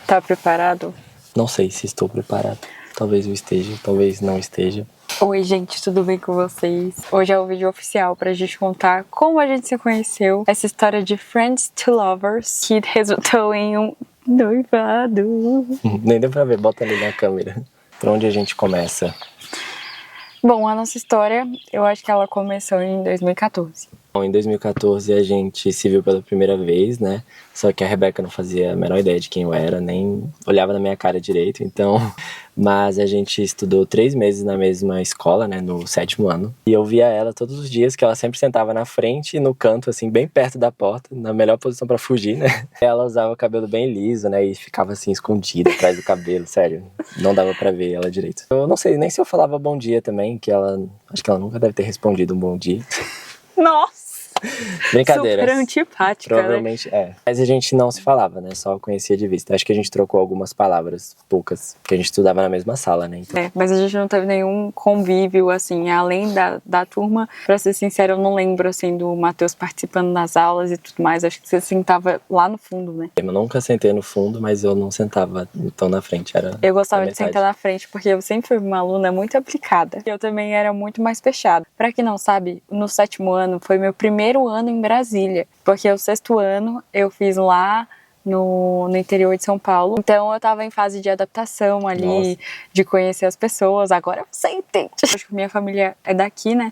Tá preparado? Não sei se estou preparado. Talvez eu esteja, talvez não esteja. Oi, gente, tudo bem com vocês? Hoje é o vídeo oficial pra gente contar como a gente se conheceu. Essa história de Friends to Lovers, que resultou em um noivado. Nem deu pra ver, bota ali na câmera. Por onde a gente começa? Bom, a nossa história, eu acho que ela começou em 2014. Bom, em 2014 a gente se viu pela primeira vez, né? Só que a Rebeca não fazia a menor ideia de quem eu era, nem olhava na minha cara direito, então... Mas a gente estudou 3 meses na mesma escola, né? No 7º ano. E eu via ela todos os dias, que ela sempre sentava na frente, no canto, assim, bem perto da porta, na melhor posição pra fugir, né? Ela usava o cabelo bem liso, né? E ficava, assim, escondida atrás do cabelo, sério. Não dava pra ver ela direito. Eu não sei nem se eu falava bom dia também, que ela... Acho que ela nunca deve ter respondido um bom dia. Nossa! Brincadeira. Super antipática, provavelmente, né? Mas a gente não se falava, né? Só conhecia de vista. Acho que a gente trocou algumas palavras, poucas, porque a gente estudava na mesma sala, né? Então... Mas a gente não teve nenhum convívio, assim, além da turma. Pra ser sincero, eu não lembro, assim, do Matheus participando das aulas e tudo mais. Acho que você sentava lá no fundo, né? Eu nunca sentei no fundo, mas eu não sentava tão na frente. Eu gostava de sentar na frente, porque eu sempre fui uma aluna muito aplicada. Eu também era muito mais fechada. Pra quem não sabe, no 7º ano foi meu primeiro ano em Brasília, porque o 6º ano eu fiz lá no interior de São Paulo. Então eu tava em fase de adaptação ali, Nossa. de conhecer as pessoas. Agora você entende. Acho que minha família é daqui, né?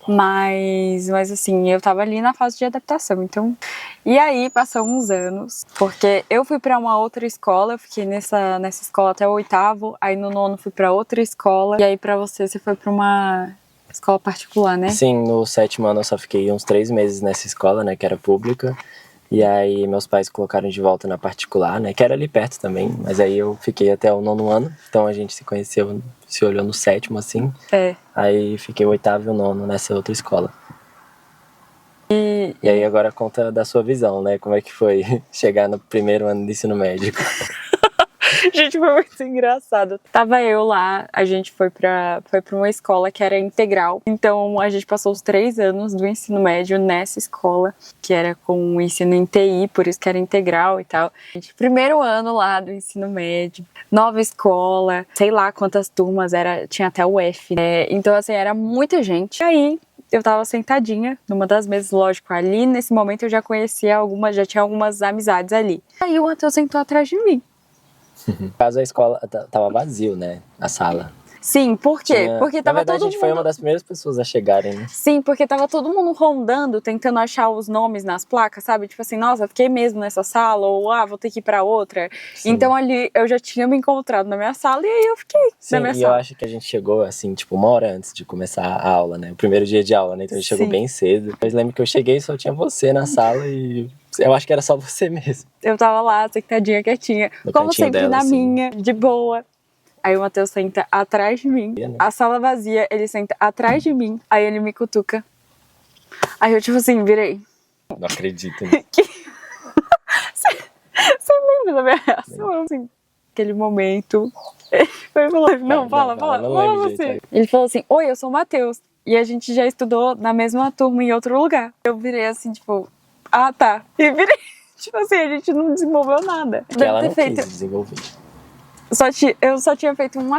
Mas assim, eu tava ali na fase de adaptação, então... E aí, passou uns anos, porque eu fui pra uma outra escola, eu fiquei nessa escola até o 8º, aí no 9º fui pra outra escola, e aí pra você foi pra uma escola particular, né? Sim, no 7º ano eu só fiquei uns 3 meses nessa escola, né, que era pública. E aí meus pais colocaram de volta na particular, né, que era ali perto também. Mas aí eu fiquei até o 9º ano, então a gente se conheceu, se olhou no 7º, assim. Aí fiquei o 8º e o 9º nessa outra escola. E aí agora conta da sua visão, né, como é que foi chegar no primeiro ano de ensino médio. Gente, foi muito engraçado. Tava eu lá, a gente foi pra uma escola que era integral. Então a gente passou os 3 anos do ensino médio nessa escola, que era com o ensino em TI, por isso que era integral e tal. Gente, primeiro ano lá do ensino médio, nova escola, sei lá quantas turmas era, tinha até o F, né? Então assim, era muita gente. E aí eu tava sentadinha numa das mesas, lógico, ali nesse momento eu já conhecia algumas, já tinha algumas amizades ali. Aí o Matheus sentou atrás de mim. No caso, a escola tava vazio, né? A sala. Sim, por quê? Porque tava Na verdade, todo a gente foi uma das primeiras pessoas a chegarem, né? Sim, porque tava todo mundo rondando, tentando achar os nomes nas placas, sabe? Tipo assim, nossa, fiquei mesmo nessa sala, ou vou ter que ir pra outra. Sim. Então ali eu já tinha me encontrado na minha sala e aí eu fiquei na minha sala. Sim, e eu acho que a gente chegou, assim, tipo, 1 hora antes de começar a aula, né? O primeiro dia de aula, né? Então a gente chegou bem cedo. Mas lembro que eu cheguei e só tinha você na sala e... Eu acho que era só você mesmo. Eu tava lá, sentadinha, quietinha, como sempre dela, na assim. Minha, de boa. Aí o Matheus senta atrás de mim, a sala vazia, ele senta atrás de mim, aí ele me cutuca. Aí eu tipo assim, virei. Não acredito nisso. Você lembra da minha reação? Assim, aquele momento, ele falou, não, fala você. Ele falou assim, oi, eu sou o Matheus, e a gente já estudou na mesma turma em outro lugar. Eu virei assim, tipo, tá. E virei, tipo assim, a gente não desenvolveu nada. Porque ela não quis desenvolver. Eu só tinha feito um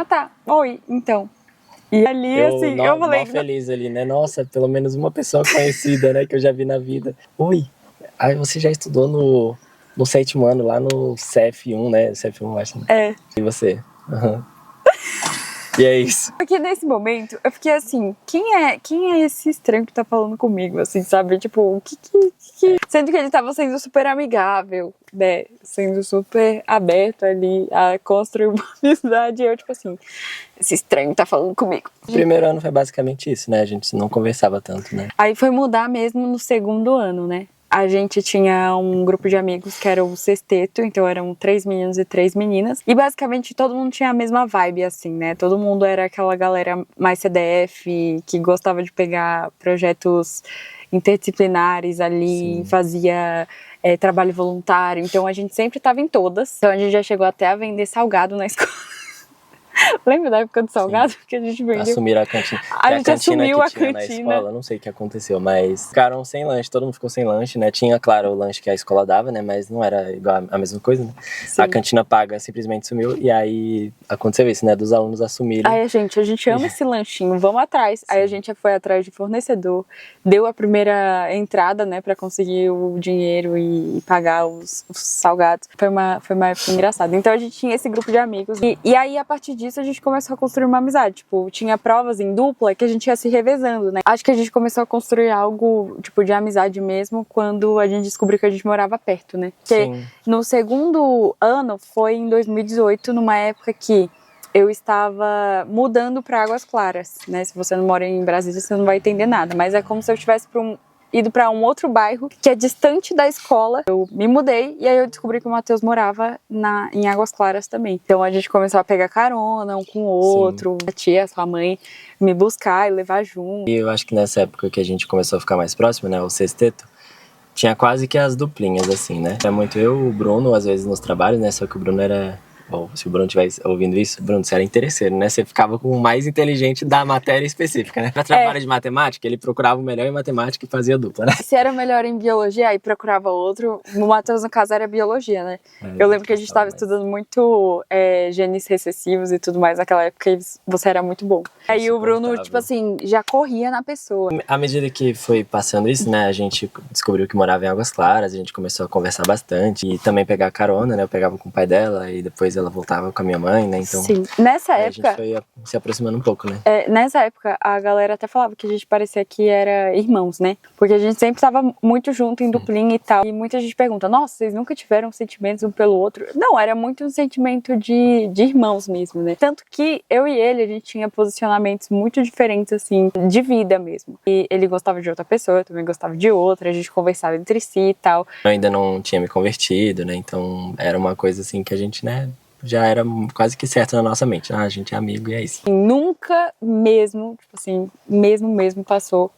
oi, então. E ali, eu falei... feliz ali, né? Nossa, pelo menos uma pessoa conhecida, né? Que eu já vi na vida. Oi, aí você já estudou no 7º ano, lá no CF1, né? CF1, acho, né? E você? Uhum. E é isso. Porque nesse momento, eu fiquei assim, quem é esse estranho que tá falando comigo, assim, sabe? Tipo, o que... Sendo que ele tava sendo super amigável, né? Sendo super aberto ali a construir uma amizade. E eu, tipo assim, esse estranho tá falando comigo. O primeiro ano foi basicamente isso, né? A gente não conversava tanto, né? Aí foi mudar mesmo no 2º ano, né? A gente tinha um grupo de amigos que era o sexteto, então eram 3 meninos e 3 meninas. E basicamente todo mundo tinha a mesma vibe, assim, né? Todo mundo era aquela galera mais CDF, que gostava de pegar projetos interdisciplinares ali, sim, fazia trabalho voluntário. Então a gente sempre estava em todas. Então a gente já chegou até a vender salgado na escola. Lembra da época do salgado? Que a gente vendia? Assumiram a cantina. A gente assumiu a tinha na cantina. escola, não sei o que aconteceu, mas ficaram sem lanche, todo mundo ficou sem lanche, né? Tinha, claro, o lanche que a escola dava, né? Mas não era igual a mesma coisa, né? Sim. A cantina paga simplesmente sumiu e aí aconteceu isso, né? Dos alunos assumirem. Aí, a gente ama esse lanchinho, vamos atrás. Aí a gente foi atrás de fornecedor, deu a primeira entrada, né, pra conseguir o dinheiro e pagar os salgados. Foi uma época engraçada. Então a gente tinha esse grupo de amigos. E aí, a partir disso, a gente começou a construir uma amizade. Tipo, tinha provas em dupla que a gente ia se revezando, né? Acho que a gente começou a construir algo, tipo, de amizade mesmo quando a gente descobriu que a gente morava perto, né? Porque Sim. no segundo ano, foi em 2018, numa época que eu estava mudando para Águas Claras, né? Se você não mora em Brasília, você não vai entender nada. Mas é como se eu tivesse ido para um outro bairro que é distante da escola. Eu me mudei e aí eu descobri que o Matheus morava em Águas Claras também. Então a gente começou a pegar carona um com o outro. A tia, sua mãe, me buscar e levar junto. E eu acho que nessa época que a gente começou a ficar mais próximo, né? O sexteto, tinha quase que as duplinhas, assim, né? Era muito eu, o Bruno, às vezes nos trabalhos, né? Só que o Bruno era... Bom, se o Bruno estivesse ouvindo isso, Bruno, você era interesseiro, né? Você ficava com o mais inteligente da matéria específica, né? Pra trabalho de matemática, ele procurava o melhor em matemática e fazia dupla, né? Se era melhor em biologia, aí procurava outro. O Matheus, no caso, era biologia, né? Eu lembro que a gente estava estudando muito genes recessivos e tudo mais naquela época e você era muito bom. Aí o Bruno, tipo assim, já corria na pessoa. À medida que foi passando isso, né? A gente descobriu que morava em Águas Claras, a gente começou a conversar bastante e também pegar carona, né? Eu pegava com o pai dela e depois ela voltava com a minha mãe, né? Então, sim, nessa época a gente foi se aproximando um pouco, né? Nessa época, a galera até falava que a gente parecia que era irmãos, né? Porque a gente sempre tava muito junto em duplinha e tal. E muita gente pergunta, nossa, vocês nunca tiveram sentimentos um pelo outro? Não, era muito um sentimento de irmãos mesmo, né? Tanto que eu e ele, a gente tinha posicionamentos muito diferentes, assim, de vida mesmo. E ele gostava de outra pessoa, eu também gostava de outra, a gente conversava entre si e tal. Eu ainda não tinha me convertido, né? Então, era uma coisa assim que a gente, né? Já era quase que certo na nossa mente. Ah, a gente é amigo e é isso. E nunca mesmo, tipo assim, mesmo passou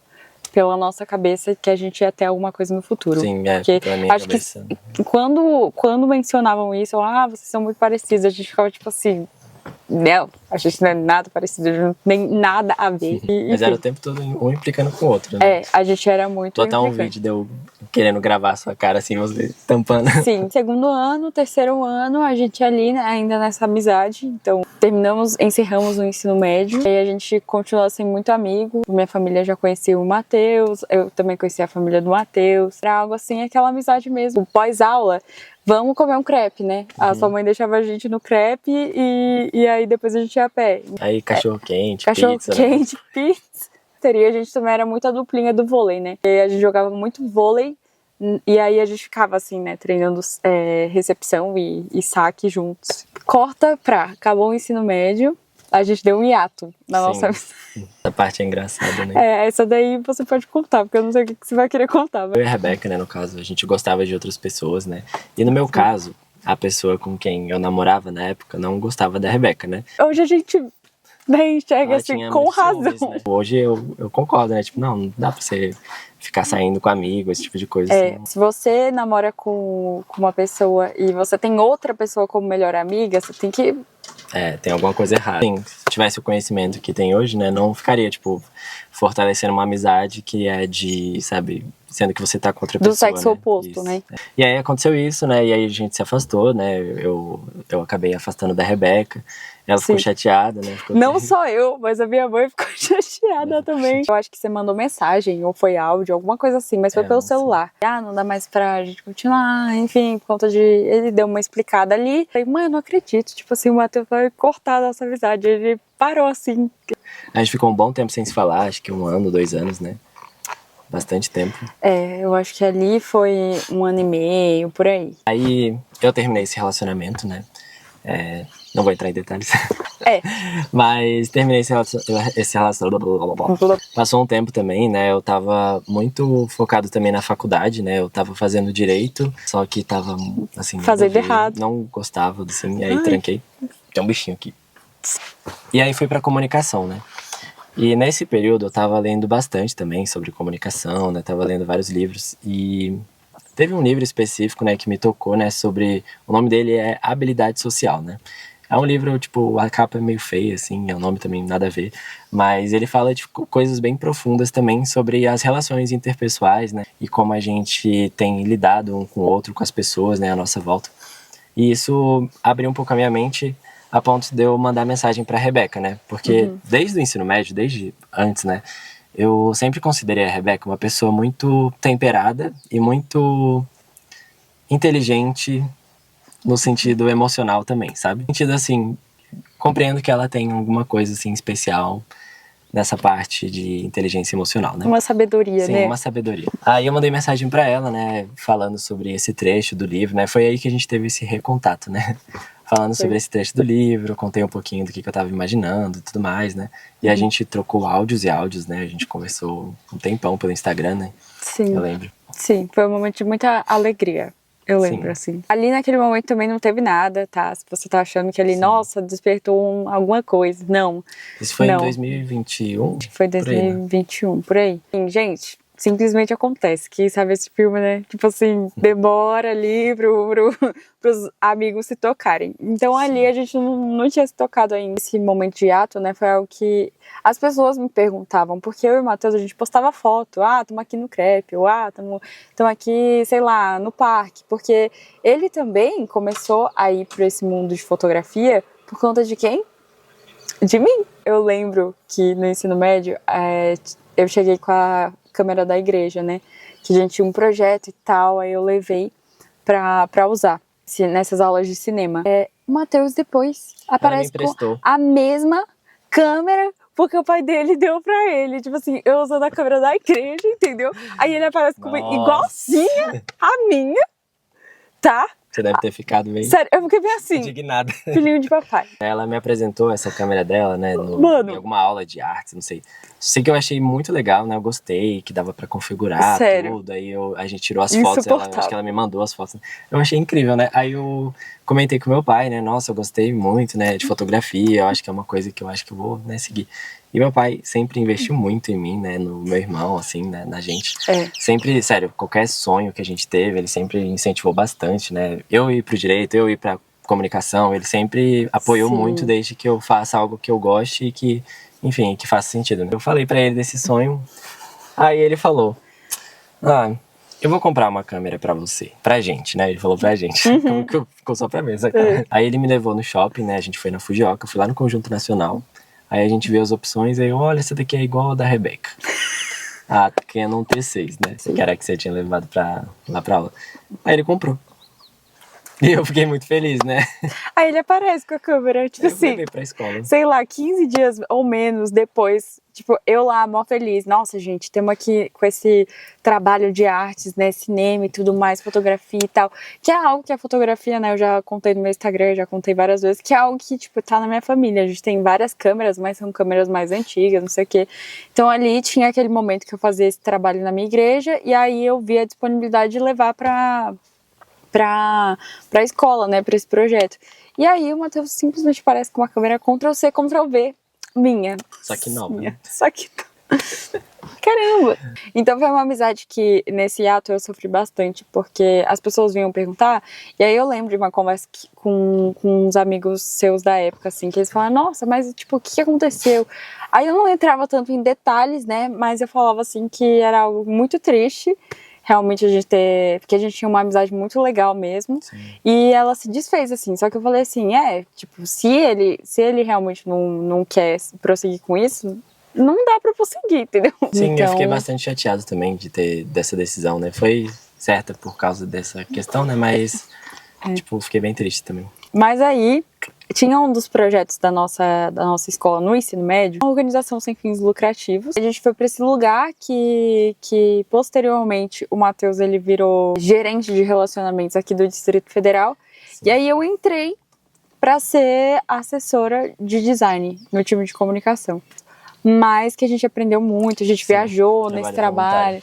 pela nossa cabeça que a gente ia ter alguma coisa no futuro. Sim, porque pela minha acho cabeça. Que quando mencionavam isso, vocês são muito parecidos, a gente ficava tipo assim, não, a gente não é nada parecido, não tem nada a ver. Mas era o tempo todo um implicando com o outro, né? A gente era muito Botar um vídeo de eu querendo gravar a sua cara assim, você tampando. Sim, segundo ano, terceiro ano, a gente ali, né, ainda nessa amizade. Então, encerramos o ensino médio. E a gente continuou assim, muito amigo. Minha família já conhecia o Matheus, eu também conhecia a família do Matheus. Era algo assim, aquela amizade mesmo. Pós-aula, vamos comer um crepe, né? A sua mãe deixava a gente no crepe e aí depois a gente ia a pé. Aí cachorro-quente, Cachorro-quente, pizza. E a gente também era muito a duplinha do vôlei, né? E a gente jogava muito vôlei. E aí a gente ficava assim, né, treinando recepção e saque juntos. Acabou o ensino médio, a gente deu um hiato na nossa vida. Essa parte é engraçada, né? Essa daí você pode contar, porque eu não sei o que você vai querer contar. Mas... Eu e a Rebeca, né, no caso, a gente gostava de outras pessoas, né? E no meu caso, a pessoa com quem eu namorava na época não gostava da Rebeca, né? Hoje a gente enxerga assim, com razão. Ciúmes, né? Hoje eu concordo, né? Tipo, não dá pra você ficar saindo com amigo, esse tipo de coisa. Assim. Se você namora com uma pessoa e você tem outra pessoa como melhor amiga, você tem que... Tem alguma coisa errada. Sim, se tivesse o conhecimento que tem hoje, né, não ficaria, tipo, fortalecendo uma amizade que é de, sabe, sendo que você tá com outra pessoa, do sexo né? oposto, Isso. né? E aí aconteceu isso, né, e aí a gente se afastou, né, eu acabei afastando da Rebeca, ela ficou chateada, né. Não só eu, mas a minha mãe ficou chateada também. Eu acho que você mandou mensagem, ou foi áudio, alguma coisa assim, mas foi pelo celular. Não dá mais pra gente continuar, enfim, por conta de... Ele deu uma explicada ali. Falei, mãe, eu não acredito, tipo assim, o Matheus vai cortar a nossa amizade. Ele parou assim. A gente ficou um bom tempo sem se falar, acho que 1 ano, 2 anos, né. Bastante tempo. Eu acho que ali foi 1 ano e meio, por aí. Aí eu terminei esse relacionamento, né. Não vou entrar em detalhes. Mas terminei esse relacionamento. Passou um tempo também, né? Eu tava muito focado também na faculdade, né? Eu tava fazendo direito, só que tava, assim... Fazendo errado. Não gostava, assim, e aí tranquei. Tem um bichinho aqui. E aí fui pra comunicação, né? E nesse período eu tava lendo bastante também sobre comunicação, né? Tava lendo vários livros e... Teve um livro específico, né, que me tocou, né, sobre... O nome dele é Habilidade Social, né? É um livro, tipo, a capa é meio feia, assim, é um nome também nada a ver. Mas ele fala de coisas bem profundas também sobre as relações interpessoais, né? E como a gente tem lidado um com o outro, com as pessoas, né, à nossa volta. E isso abriu um pouco a minha mente a ponto de eu mandar mensagem pra Rebeca, né? Porque desde o ensino médio, desde antes, né? Eu sempre considerei a Rebeca uma pessoa muito temperada e muito inteligente no sentido emocional também, sabe? No sentido assim, compreendo que ela tem alguma coisa assim especial nessa parte de inteligência emocional, né? Uma sabedoria, Sim, né? uma sabedoria. Aí eu mandei mensagem pra ela, né, falando sobre esse trecho do livro, né? Foi aí que a gente teve esse recontato, né? Falando sobre esse trecho do livro, contei um pouquinho do que eu tava imaginando e tudo mais, né? E a gente trocou áudios e áudios, né? A gente conversou um tempão pelo Instagram, né? Sim. Eu lembro. Sim, foi um momento de muita alegria. Eu lembro, assim. Ali naquele momento também não teve nada, tá? Se você tá achando que ali, nossa, despertou alguma coisa. Não. Isso foi não. em 2021? Acho que foi Por aí, né? 2021, por aí. Sim, gente, simplesmente acontece. Quem sabe esse filme, né? Tipo assim, demora ali pros amigos se tocarem. Então ali a gente não tinha se tocado ainda. Esse momento de ato, né? Foi algo que as pessoas me perguntavam, porque eu e o Matheus, a gente postava foto. Ah, tamo aqui no crepe. Ou ah, tamo aqui, sei lá, no parque. Porque ele também começou a ir pra esse mundo de fotografia por conta de quem? De mim. Eu lembro que no ensino médio, eu cheguei com a câmera da igreja, né? Que a gente tinha um projeto e tal, aí eu levei pra usar nessas aulas de cinema. O Matheus depois aparece com a mesma câmera, porque o pai dele deu pra ele. Tipo assim, eu usando a câmera da igreja, entendeu? Aí ele aparece com igualzinha a minha, tá? Você deve ter ficado meio... Sério, eu fiquei bem assim. indignada. Filhinho de papai. Ela me apresentou essa câmera dela, né, em alguma aula de artes, não sei. Sei que eu achei muito legal, né, eu gostei, que dava pra configurar tudo. Aí a gente tirou as fotos, acho que ela me mandou as fotos. Eu achei incrível, né, aí eu comentei com meu pai, né, nossa, eu gostei muito, né, de fotografia, eu acho que é uma coisa que eu acho que eu vou, né, seguir. E meu pai sempre investiu muito em mim, né, no meu irmão, assim, né, na gente. Sempre, sério, qualquer sonho que a gente teve, ele sempre incentivou bastante, né. Eu ir pro direito, eu ir pra comunicação, ele sempre apoiou muito desde que eu faça algo que eu goste e que, enfim, que faça sentido, né. Eu falei pra ele desse sonho, aí ele falou, eu vou comprar uma câmera pra você, pra gente, né, ele falou pra gente, ficou só pra mim, sabe? Aí ele me levou no shopping, né, a gente foi na Fujioka, fui lá no Conjunto Nacional. Aí a gente viu as opções, aí olha, essa daqui é igual a da Rebeca. A Canon T6, né? Que era a que você tinha levado lá pra aula. Aí ele comprou. E eu fiquei muito feliz, né? Aí ele aparece com a câmera, tipo assim, levei pra escola. Sei lá, 15 dias ou menos depois, tipo, eu lá, mó feliz. Nossa, gente, temos aqui com esse trabalho de artes, né, cinema e tudo mais, fotografia e tal. Que é algo que a fotografia, né, eu já contei no meu Instagram, já contei várias vezes, que é algo que, tipo, tá na minha família. A gente tem várias câmeras, mas são câmeras mais antigas, não sei o quê. Então ali tinha aquele momento que eu fazia esse trabalho na minha igreja, e aí eu vi a disponibilidade de levar pra escola, né, pra esse projeto. E aí o Matheus simplesmente aparece com uma câmera Ctrl-C, Ctrl-V minha. Só que nova. Né? Só que... Caramba! Então foi uma amizade que nesse ato eu sofri bastante, porque as pessoas vinham perguntar, e aí eu lembro de uma conversa com uns amigos seus da época, assim, que eles falavam, nossa, mas tipo, o que aconteceu? Aí eu não entrava tanto em detalhes, né, mas eu falava assim que era algo muito triste, realmente porque a gente tinha uma amizade muito legal mesmo. Sim. E ela se desfez, assim, só que eu falei assim, tipo, se ele realmente não quer prosseguir com isso, não dá pra prosseguir, entendeu? Sim, então... eu fiquei bastante chateado também de ter dessa decisão, né, foi certa por causa dessa questão, né, mas, tipo, fiquei bem triste também. Mas aí, tinha um dos projetos da nossa escola no ensino médio, uma organização sem fins lucrativos. A gente foi para esse lugar que posteriormente o Matheus ele virou gerente de relacionamentos aqui do Distrito Federal. Sim. E aí eu entrei para ser assessora de design no time de comunicação. Mas que a gente aprendeu muito, a gente viajou nesse trabalho.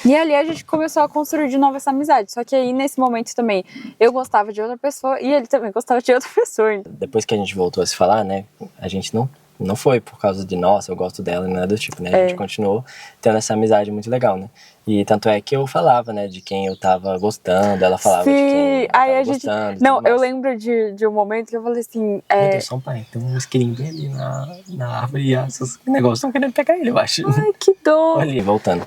E ali a gente começou a construir de novo essa amizade. Só que aí, nesse momento também, eu gostava de outra pessoa e ele também gostava de outra pessoa. Depois que a gente voltou a se falar, né, a gente não foi por causa de, nossa, eu gosto dela, nada do tipo, né? A gente continuou tendo essa amizade muito legal, né? E tanto é que eu falava, né, de quem eu tava gostando, ela falava de quem eu aí tava a gente. gostando. E Não, tudo eu mais. lembro de um momento que eu falei assim. Meu Deus, só um pai, tem um isqueirinho bem ali na árvore e esses negócios estão querendo pegar ele, eu acho. Ai, que dor! Olha, voltando.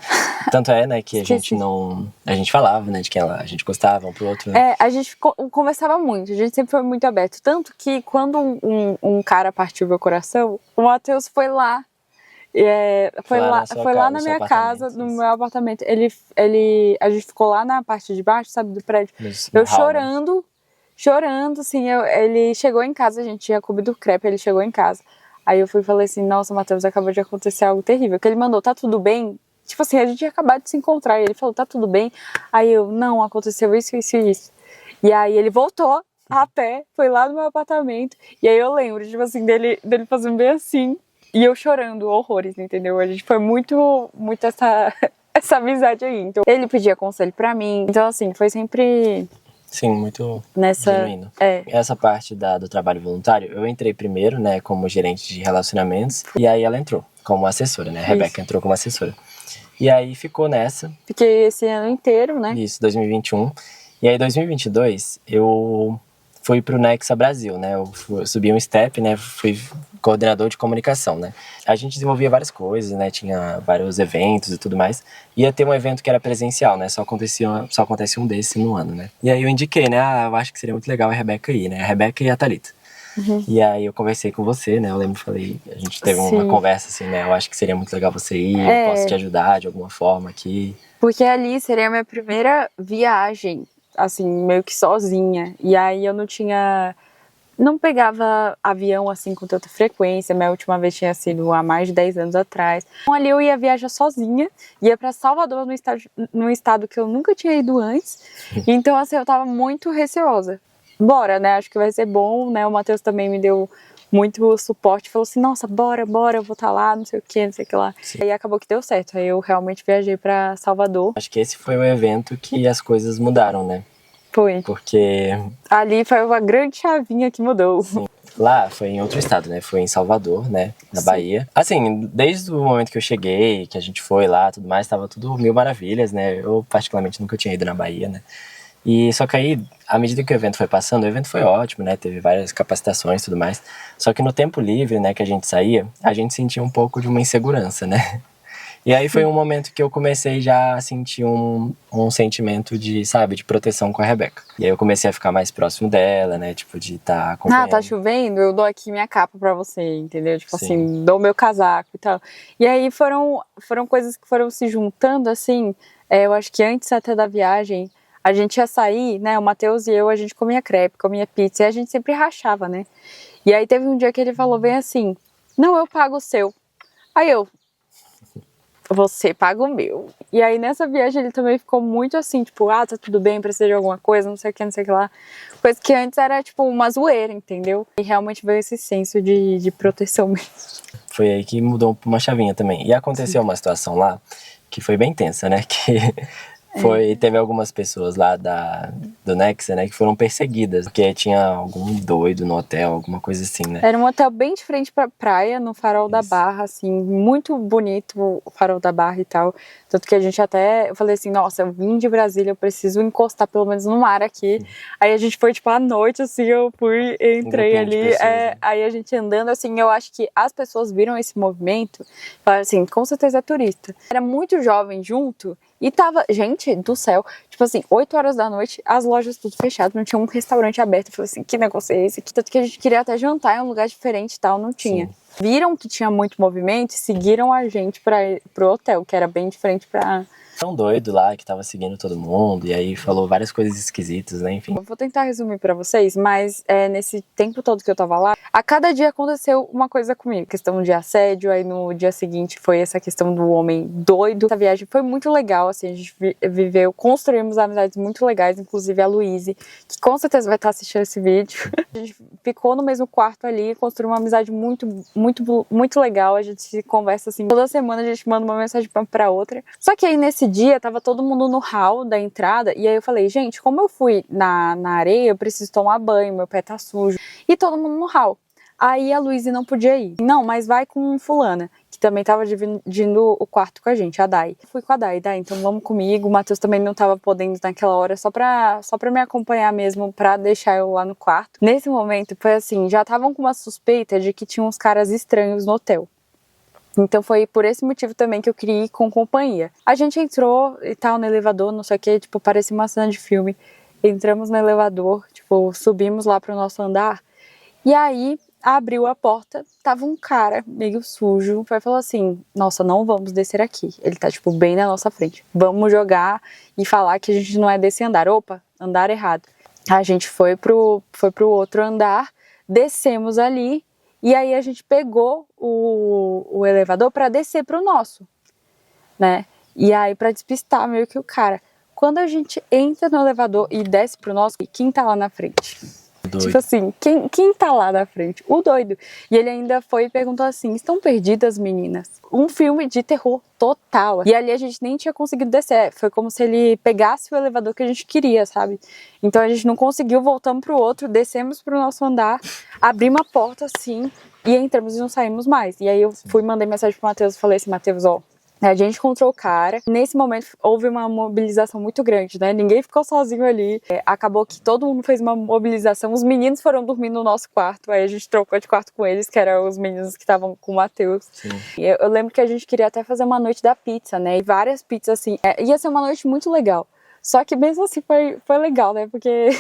Tanto é, né, que a Esqueci. gente não. A gente falava, né, de quem a gente gostava um pro outro, né? A gente conversava muito, a gente sempre foi muito aberto. Tanto que quando um cara partiu meu coração, o Matheus foi lá. Foi lá na minha casa, no meu apartamento. A gente ficou lá na parte de baixo, sabe, do prédio. Eu chorando, assim. Ele chegou em casa, a gente tinha comido crepe, ele chegou em casa. Aí eu fui e falei assim: nossa, Matheus, acabou de acontecer algo terrível. Que ele mandou: tá tudo bem? Tipo assim, a gente tinha acabado de se encontrar. E ele falou: tá tudo bem? Aí eu: não, aconteceu isso, isso e isso. E aí ele voltou a pé, foi lá no meu apartamento. E aí eu lembro, tipo assim, dele fazendo bem assim. E eu chorando horrores, entendeu? A gente foi muito essa amizade aí. Então, ele pedia conselho pra mim. Então, assim, foi sempre... Sim, muito nessa... genuíno. Essa parte do trabalho voluntário, eu entrei primeiro, né, como gerente de relacionamentos. E aí ela entrou como assessora, né? A Rebeca entrou como assessora. E aí ficou nessa. Fiquei esse ano inteiro, né? Isso, 2021. E aí, 2022, eu fui pro Nexa Brasil, né? Eu subi um step, né? Fui coordenador de comunicação, né? A gente desenvolvia várias coisas, né? Tinha vários eventos e tudo mais. Ia ter um evento que era presencial, né? Só acontece um desse no ano, né? E aí eu indiquei, né? Eu acho que seria muito legal a Rebeca ir, né? A Rebeca e a Thalita. E aí eu conversei com você, né? Eu lembro, falei, a gente teve uma conversa assim, né? Eu acho que seria muito legal você ir, eu posso te ajudar de alguma forma aqui. Porque ali seria a minha primeira viagem, assim, meio que sozinha. E aí eu não pegava avião assim com tanta frequência. Minha última vez tinha sido há mais de 10 anos atrás. Então ali eu ia viajar sozinha, ia para Salvador, num estado que eu nunca tinha ido antes. Então assim, eu tava muito receosa. Bora, né? Acho que vai ser bom, né? O Matheus também me deu muito suporte, falou assim: nossa, bora, eu vou estar lá, não sei o que lá. Sim. Aí acabou que deu certo. Aí eu realmente viajei para Salvador. Acho que esse foi o evento que as coisas mudaram, né? Foi. Porque ali foi uma grande chavinha que mudou. Sim. Lá foi em outro estado, né? Foi em Salvador, né? Na Bahia. Assim, desde o momento que eu cheguei, que a gente foi lá, tudo mais, tava tudo mil maravilhas, né? Eu particularmente nunca tinha ido na Bahia, né? E só que aí, à medida que o evento foi passando, o evento foi ótimo, né? Teve várias capacitações e tudo mais. Só que no tempo livre, né, que a gente saía, a gente sentia um pouco de uma insegurança, né? E aí foi um momento que eu comecei já a sentir um sentimento de, sabe, de proteção com a Rebeca. E aí eu comecei a ficar mais próximo dela, né, tipo, de estar acompanhando. Tá chovendo? Eu dou aqui minha capa pra você, entendeu? Tipo assim, dou meu casaco e tal. E aí foram coisas que foram se juntando, assim, eu acho que antes até da viagem, a gente ia sair, né, o Matheus e eu, a gente comia crepe, comia pizza, e a gente sempre rachava, né? E aí teve um dia que ele falou bem assim: não, eu pago o seu. Aí eu: você paga o meu. E aí nessa viagem ele também ficou muito assim, tipo, tá tudo bem, precisa de alguma coisa, não sei o que lá. Coisa que antes era tipo uma zoeira, entendeu? E realmente veio esse senso de proteção mesmo. Foi aí que mudou uma chavinha também. E aconteceu uma situação lá que foi bem tensa, né? Que teve algumas pessoas lá do Nexa, né, que foram perseguidas, porque tinha algum doido no hotel, alguma coisa assim, né? Era um hotel bem de frente pra praia, no Farol da Barra, assim, muito bonito o Farol da Barra e tal. Tanto que a gente eu falei assim, nossa, eu vim de Brasília, eu preciso encostar pelo menos no mar aqui. Aí a gente foi, tipo, à noite, assim, eu entrei ali, pessoas, né? Aí a gente andando, assim, eu acho que as pessoas viram esse movimento, falaram assim, com certeza é turista. Era muito jovem junto, e tava, gente do céu, tipo assim, 8 horas da noite, as lojas tudo fechadas, não tinha um restaurante aberto. Eu falei assim, que negócio é esse? Tanto que a gente queria até jantar em um lugar diferente e tal, não tinha. Sim. Viram que tinha muito movimento e seguiram a gente pro hotel, que era bem diferente pra... Tão doido lá, que tava seguindo todo mundo, e aí falou várias coisas esquisitas, né, enfim. Eu vou tentar resumir pra vocês, mas nesse tempo todo que eu tava lá, a cada dia aconteceu uma coisa comigo. Questão de assédio, aí no dia seguinte foi essa questão do homem doido. Essa viagem foi muito legal, assim, a gente construímos amizades muito legais, inclusive a Luíse, que com certeza vai estar assistindo esse vídeo. A gente ficou no mesmo quarto ali, construiu uma amizade muito, muito, muito legal. A gente conversa, assim, toda semana a gente manda uma mensagem pra outra. Só que aí nesse dia tava todo mundo no hall da entrada, e aí eu falei, gente, como eu fui na areia, eu preciso tomar banho, meu pé tá sujo. E todo mundo no hall. Aí a Luíse não podia ir. Não, mas vai com fulana, que também tava dividindo o quarto com a gente, a Dai. Fui com a Dai, então vamos comigo. O Matheus também não tava podendo naquela hora, só pra me acompanhar mesmo, pra deixar eu lá no quarto. Nesse momento, foi assim, já estavam com uma suspeita de que tinha uns caras estranhos no hotel. Então foi por esse motivo também que eu queria ir com companhia. A gente entrou e tal no elevador, não sei o que, tipo, parecia uma cena de filme. Entramos no elevador, tipo, subimos lá pro nosso andar. E aí, abriu a porta, tava um cara meio sujo. Foi falou assim, nossa, não vamos descer aqui. Ele tá, tipo, bem na nossa frente. Vamos jogar e falar que a gente não é desse andar. Opa, andar errado. A gente foi pro outro andar, descemos ali. E aí a gente pegou o elevador pra descer pro nosso, né? E aí pra despistar meio que o cara. Quando a gente entra no elevador e desce pro nosso, quem tá lá na frente? Doido. Tipo assim, quem tá lá na frente? O doido. E ele ainda foi e perguntou assim, estão perdidas, meninas? Um filme de terror total. E ali a gente nem tinha conseguido descer. Foi como se ele pegasse o elevador que a gente queria, sabe? Então a gente não conseguiu, voltamos pro outro, descemos pro nosso andar, abrimos a porta assim e entramos e não saímos mais. E aí eu mandei mensagem pro Matheus e falei assim, Matheus, ó, a gente encontrou o cara. Nesse momento houve uma mobilização muito grande, né? Ninguém ficou sozinho ali. Acabou que todo mundo fez uma mobilização. Os meninos foram dormir no nosso quarto. Aí a gente trocou de quarto com eles, que eram os meninos que estavam com o Matheus. Eu lembro que a gente queria até fazer uma noite da pizza, né? E várias pizzas assim. Ia ser uma noite muito legal. Só que mesmo assim foi legal, né? Porque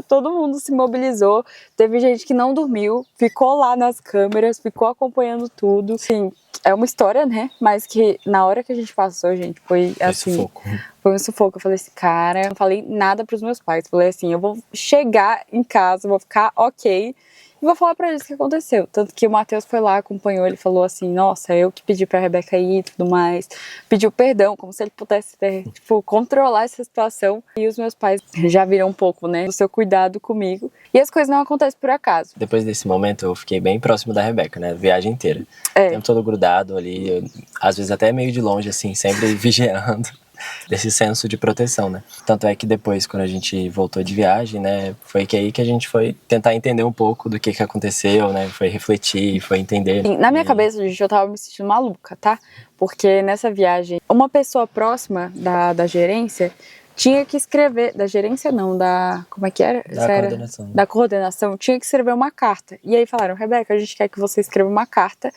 todo mundo se mobilizou. Teve gente que não dormiu, ficou lá nas câmeras, ficou acompanhando tudo. Assim, é uma história, né? Mas que na hora que a gente passou, gente, foi assim... Sufoco. Foi um sufoco. Eu falei assim, cara... Eu não falei nada pros meus pais. Falei assim, eu vou chegar em casa, vou ficar ok... E vou falar pra eles o que aconteceu. Tanto que o Matheus foi lá, acompanhou, ele falou assim, nossa, eu que pedi pra Rebeca ir e tudo mais. Pediu perdão, como se ele pudesse, tipo, controlar essa situação. E os meus pais já viram um pouco, né, do seu cuidado comigo. E as coisas não acontecem por acaso. Depois desse momento, eu fiquei bem próximo da Rebeca, né, a viagem inteira. O tempo todo grudado ali, às vezes até meio de longe, assim, sempre vigiando. Desse senso de proteção, né? Tanto é que depois, quando a gente voltou de viagem, né, foi que aí que a gente foi tentar entender um pouco do que aconteceu, né? Foi refletir, foi entender. Na minha cabeça, gente, eu tava me sentindo maluca, tá? Porque nessa viagem, uma pessoa próxima da gerência tinha que escrever, da gerência não, como é que era? Da coordenação. Da coordenação, tinha que escrever uma carta. E aí falaram, Rebeca, a gente quer que você escreva uma carta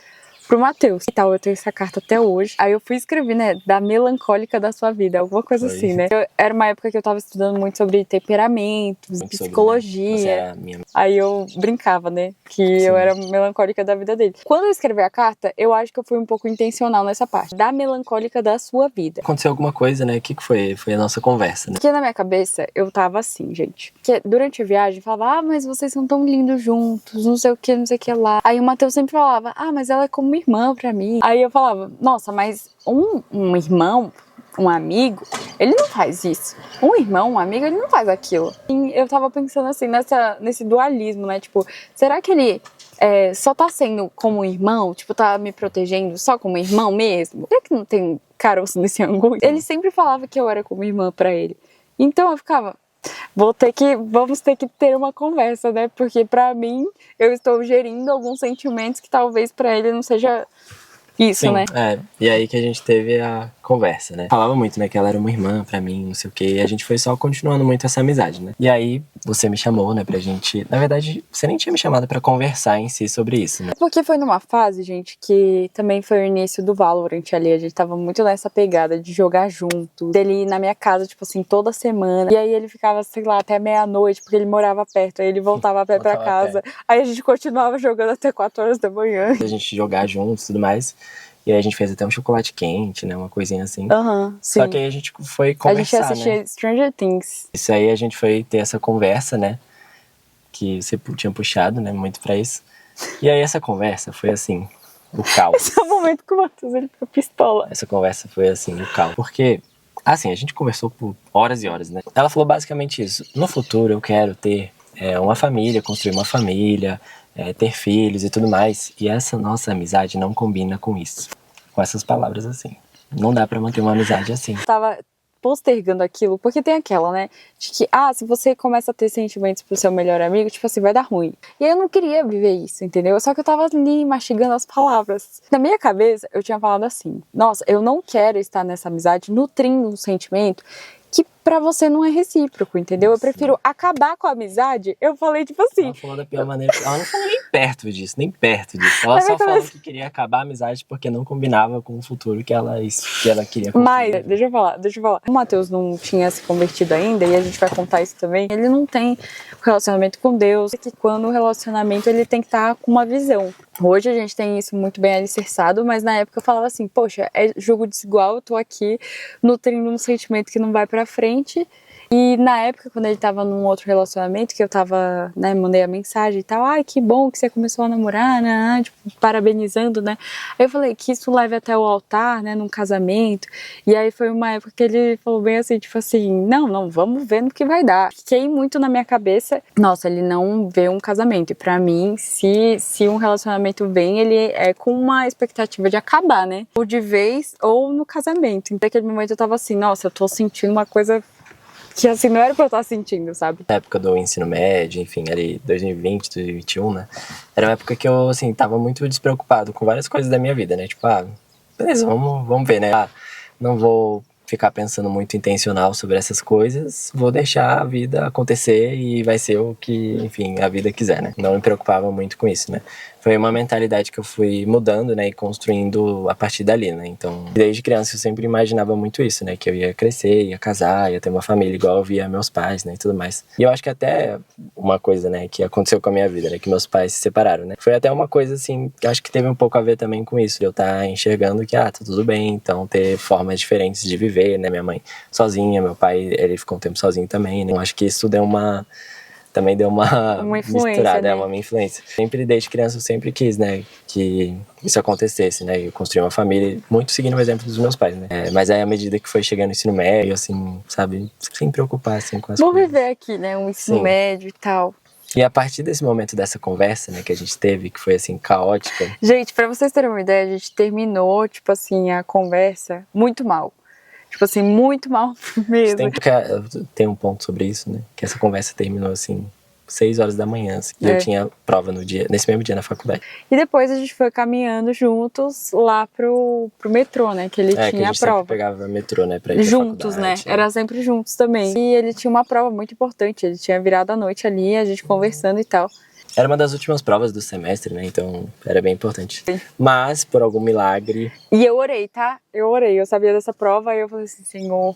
pro Matheus. E tal, eu tenho essa carta até hoje. Aí eu fui escrever, né, da melancólica da sua vida, alguma coisa assim, né? Era uma época que eu tava estudando muito sobre temperamentos, muito psicologia. Sobre, né? Minha... Aí eu brincava, né, que eu era melancólica da vida dele. Quando eu escrevi a carta, eu acho que eu fui um pouco intencional nessa parte. Da melancólica da sua vida. Aconteceu alguma coisa, né? O que foi? Foi a nossa conversa, né? Porque na minha cabeça, eu tava assim, gente. Porque durante a viagem, falava, mas vocês são tão lindos juntos, não sei o que lá. Aí o Matheus sempre falava, mas ela é como irmã pra mim. Aí eu falava, nossa, mas um irmão, um amigo, ele não faz isso. Um irmão, um amigo, ele não faz aquilo. E eu tava pensando assim, nesse dualismo, né? Tipo, será que ele só tá sendo como irmão? Tipo, tá me protegendo só como irmão mesmo? Será que não tem caroço nesse ângulo? Ele sempre falava que eu era como irmã pra ele. Então eu ficava... Vamos ter que ter uma conversa, né? Porque pra mim, eu estou gerindo alguns sentimentos que talvez pra ele não seja isso, sim, né? E aí que a gente teve a conversa, né? Falava muito, né, que ela era uma irmã pra mim, não sei o quê. E a gente foi só continuando muito essa amizade, né? E aí, você me chamou, né, pra gente... Na verdade, você nem tinha me chamado pra conversar em si sobre isso, né? Porque foi numa fase, gente, que também foi o início do Valorant ali. A gente tava muito nessa pegada de jogar junto. Dele ir na minha casa, tipo assim, toda semana. E aí ele ficava, sei lá, até meia-noite, porque ele morava perto. Aí ele voltava a pé pra casa. Aí a gente continuava jogando até 4 horas da manhã. A gente jogar juntos e tudo mais. E aí a gente fez até um chocolate quente, né? Uma coisinha assim. Sim. Só que aí a gente foi conversar, a gente assistia, né, Stranger Things. Isso aí a gente foi ter essa conversa, né? Que você tinha puxado, né? Muito pra isso. E aí essa conversa foi assim, o caos. Esse é o momento que o Matheus, ele ficou pistola. Essa conversa foi assim, o caos. Porque, assim, a gente conversou por horas e horas, né? Ela falou basicamente isso. No futuro eu quero ter uma família, construir uma família... ter filhos e tudo mais, e essa nossa amizade não combina com isso, com essas palavras assim. Não dá pra manter uma amizade assim. Tava postergando aquilo, porque tem aquela, né, de que, se você começa a ter sentimentos pro seu melhor amigo, tipo assim, vai dar ruim. E aí eu não queria viver isso, entendeu? Só que eu tava ali mastigando as palavras. Na minha cabeça, eu tinha falado assim, nossa, eu não quero estar nessa amizade nutrindo um sentimento que pra você não é recíproco, entendeu? Eu prefiro acabar com a amizade. Eu falei, tipo assim... Ela falou da pior maneira. Ela não falou nem perto disso, nem perto disso. Ela só falou que queria acabar a amizade porque não combinava com o futuro que ela queria construir. Mas, deixa eu falar. O Matheus não tinha se convertido ainda, e a gente vai contar isso também. Ele não tem relacionamento com Deus, que quando o relacionamento ele tem que estar com uma visão. Hoje a gente tem isso muito bem alicerçado, mas na época eu falava assim, poxa, é jogo desigual, eu tô aqui nutrindo um sentimento que não vai pra frente. E na época, quando ele tava num outro relacionamento, que eu tava, né, mandei a mensagem e tal, ai, que bom que você começou a namorar, né, tipo, parabenizando, né. Aí eu falei que isso leve até o altar, né, num casamento. E aí foi uma época que ele falou bem assim, tipo assim, não, vamos ver no que vai dar. Fiquei muito na minha cabeça, nossa, ele não vê um casamento. E pra mim, se um relacionamento vem, ele é com uma expectativa de acabar, né, ou de vez, ou no casamento. Então, naquele momento eu tava assim, nossa, eu tô sentindo uma coisa... que assim, não era pra eu estar sentindo, sabe? Na época do ensino médio, enfim, ali 2020, 2021, né? Era uma época que eu, assim, tava muito despreocupado com várias coisas da minha vida, né? Tipo, beleza, vamos ver, né? Não vou ficar pensando muito intencional sobre essas coisas, vou deixar a vida acontecer e vai ser o que, enfim, a vida quiser, né? Não me preocupava muito com isso, né? Foi uma mentalidade que eu fui mudando, né, e construindo a partir dali, né? Então, desde criança eu sempre imaginava muito isso, né? Que eu ia crescer, ia casar, ia ter uma família igual eu via meus pais, né, e tudo mais. E eu acho que até uma coisa, né, que aconteceu com a minha vida, né, que meus pais se separaram, né? Foi até uma coisa, assim, que acho que teve um pouco a ver também com isso. Eu estar enxergando que, tá tudo bem, então ter formas diferentes de viver, né? Minha mãe sozinha, meu pai, ele ficou um tempo sozinho também, né? Então, acho que isso também deu uma misturada, né? Uma influência. Sempre, desde criança, eu sempre quis, né, que isso acontecesse, né, eu construí uma família, muito seguindo o exemplo dos meus pais, né. Mas aí, à medida que foi chegando o ensino médio, assim, sabe, sem preocupar, assim, com as coisas. coisas. Vou viver aqui, né, um ensino médio e tal. E a partir desse momento dessa conversa, né, que a gente teve, que foi, assim, caótica... Gente, pra vocês terem uma ideia, a gente terminou, tipo assim, a conversa muito mal. Tipo assim, muito mal mesmo. Tem um ponto sobre isso, né? Que essa conversa terminou, assim, 6 horas da manhã, assim, e eu tinha prova nesse mesmo dia na faculdade. E depois a gente foi caminhando juntos lá pro metrô, né? Que ele tinha que a gente prova. Sempre pegava metrô, né? Pra ir pra juntos, né? Era sempre juntos também. E ele tinha uma prova muito importante. Ele tinha virado a noite ali, a gente conversando e tal. Era uma das últimas provas do semestre, né? Então era bem importante. Sim. Mas, por algum milagre... E eu orei, tá? Eu sabia dessa prova e eu falei assim, Senhor,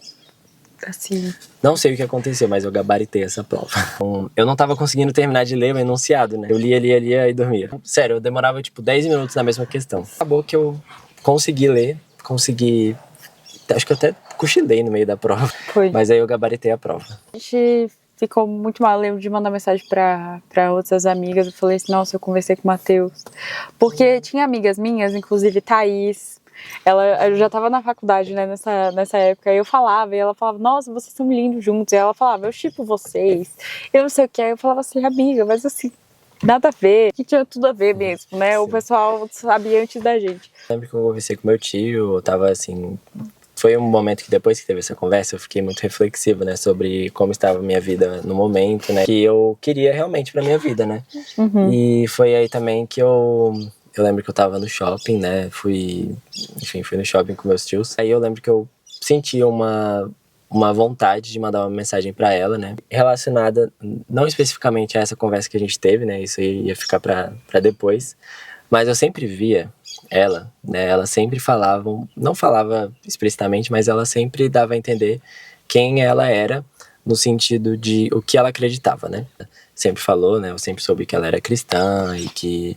assim... Não sei o que aconteceu, mas eu gabaritei essa prova. Eu não tava conseguindo terminar de ler o enunciado, né? Eu lia e dormia. Sério, eu demorava tipo 10 minutos na mesma questão. Acabou que eu consegui ler, acho que eu até cochilei no meio da prova. Foi. Mas aí eu gabaritei a prova. A gente ficou muito mal. Eu lembro de mandar mensagem pra outras amigas. Eu falei assim, nossa, eu conversei com o Matheus. Porque tinha amigas minhas, inclusive Thaís. Eu já tava na faculdade, né, nessa época. E eu falava, e ela falava, nossa, vocês são lindos juntos. E ela falava, eu shippo vocês. Eu não sei o que. Aí eu falava assim, amiga, mas assim, nada a ver. Que tinha tudo a ver mesmo, né? Sim. O pessoal sabia antes da gente. Eu lembro que eu conversei com meu tio, eu tava assim... Foi um momento que depois que teve essa conversa eu fiquei muito reflexivo, né, sobre como estava a minha vida no momento, né, que eu queria realmente pra minha vida, né. Uhum. E foi aí também que eu lembro que eu tava no shopping, né, fui no shopping com meus tios. Aí eu lembro que eu senti uma vontade de mandar uma mensagem pra ela, né, relacionada não especificamente a essa conversa que a gente teve, né, isso aí ia ficar pra depois, mas eu sempre via ela, né, ela sempre não falava explicitamente, mas ela sempre dava a entender quem ela era, no sentido de o que ela acreditava, né. Sempre falou, né, eu sempre soube que ela era cristã e que